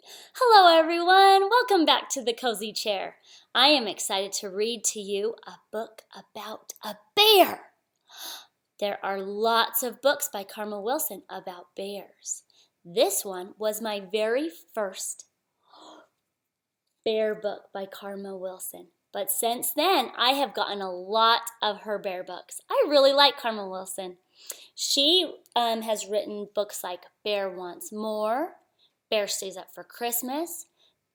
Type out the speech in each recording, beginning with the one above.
Hello everyone, welcome back to the Cozy Chair. I am excited to read to you a book about a bear. There are lots of books by Carmel Wilson about bears. This one was my very first bear book by Carmel Wilson. But since then, I have gotten a lot of her bear books. I really like Carmel Wilson. She has written books like Bear Wants More, Bear Stays Up for Christmas,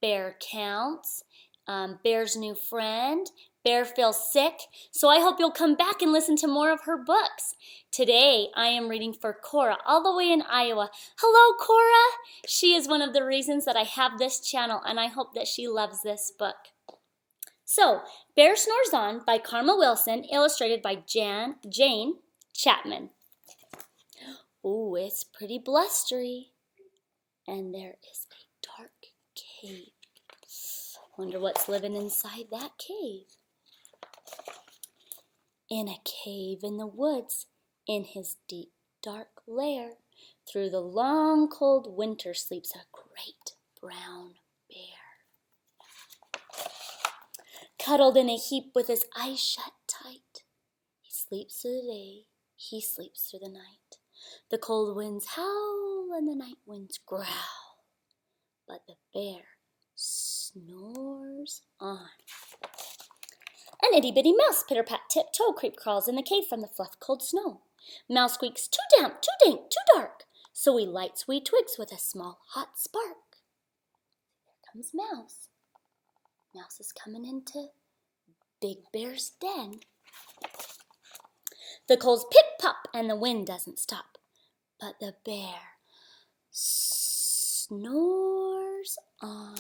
Bear Counts, Bear's New Friend, Bear Feels Sick. So I hope you'll come back and listen to more of her books. Today I am reading for Cora, all the way in Iowa. Hello, Cora! She is one of the reasons that I have this channel, and I hope that she loves this book. So, Bear Snores On by Carmel Wilson, illustrated by Jane Chapman. Ooh, it's pretty blustery. And there is a dark cave. Wonder what's living inside that cave. In a cave in the woods, in his deep, dark lair, through the long, cold winter sleeps a great brown bear. Cuddled in a heap with his eyes shut tight, he sleeps through the day, he sleeps through the night. The cold winds howl and the night winds growl, but the bear snores on. An itty-bitty mouse pitter-pat tiptoe creep crawls in the cave from the fluff cold snow. Mouse squeaks, too damp, too dank, too dark, so he lights wee twigs with a small hot spark. There comes Mouse. Mouse is coming into Big Bear's den. The coals pip-pop and the wind doesn't stop, but the bear snores on.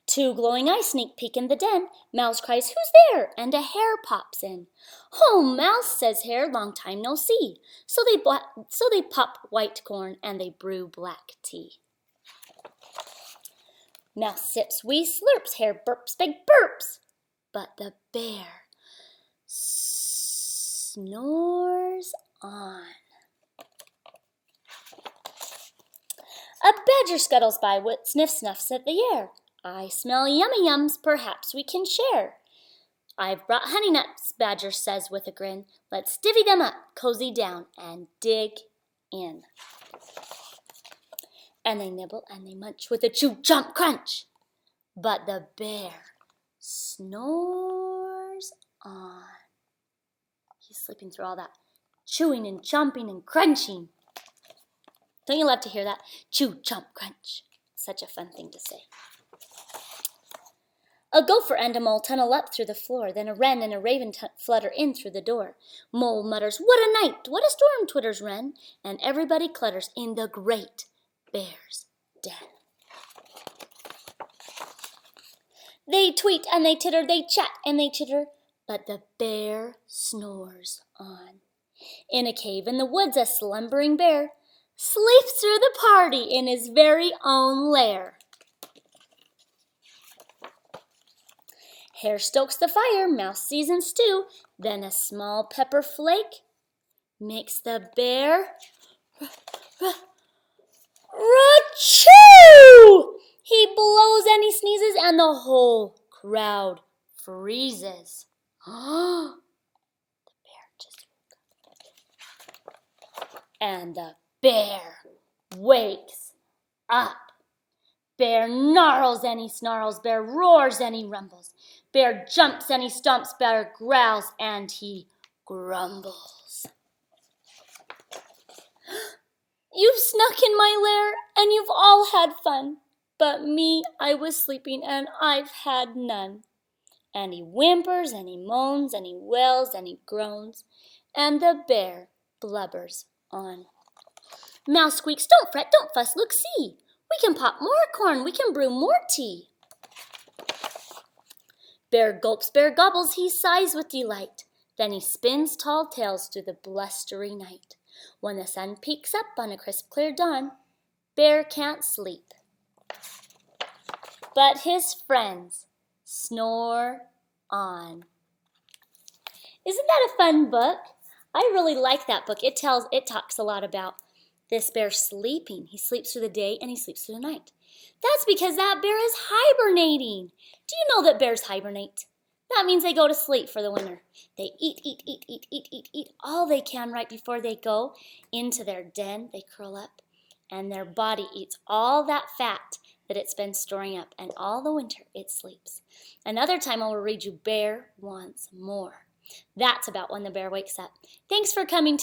Two glowing eyes sneak peek in the den. Mouse cries, "Who's there?" And a hare pops in. "Oh, Mouse," says Hare, "long time no see." So they pop white corn and they brew black tea. Mouse sips wee slurps, Hare burps big burps, but the bear snores on. A badger scuttles by, sniff snuffs at the air. "I smell yummy yums, perhaps we can share." "I've brought honey nuts," Badger says with a grin. "Let's divvy them up, cozy down, and dig in." And they nibble and they munch with a chew, chomp, crunch. But the bear snores on. He's sleeping through all that chewing and chomping and crunching. Don't you love to hear that? Chew, chomp, crunch. Such a fun thing to say. A gopher and a mole tunnel up through the floor. Then a wren and a raven flutter in through the door. Mole mutters, "What a night! What a storm!" twitters wren. And everybody clutters in the great bear's den. They tweet and they titter, they chat and they chitter, but the bear snores on. In a cave in the woods, a slumbering bear sleeps through the party in his very own lair. Hare stokes the fire, Mouse seasons stew, then a small pepper flake makes the bear Ra-choo! He blows and he sneezes and the whole crowd freezes. The bear just woke up. And the bear wakes up. Bear gnarls and he snarls, bear roars and he rumbles, bear jumps and he stomps, bear growls and he grumbles. "You've snuck in my lair and you've all had fun, but me, I was sleeping and I've had none." And he whimpers and he moans and he wails and he groans, and the bear blubbers on. Mouse squeaks, "Don't fret, don't fuss, look, see. We can pop more corn, we can brew more tea." Bear gulps, bear gobbles, he sighs with delight. Then he spins tall tales through the blustery night. When the sun peeks up on a crisp, clear dawn, Bear can't sleep, but his friends snore on. Isn't that a fun book? I really like that book. It talks a lot about this bear's sleeping. He sleeps through the day and he sleeps through the night. That's because that bear is hibernating. Do you know that bears hibernate? That means they go to sleep for the winter. They eat all they can right before they go into their den. They curl up and their body eats all that fat that it's been storing up, and all the winter it sleeps. Another time I will read you Bear Wants More. That's about when the bear wakes up. Thanks for coming to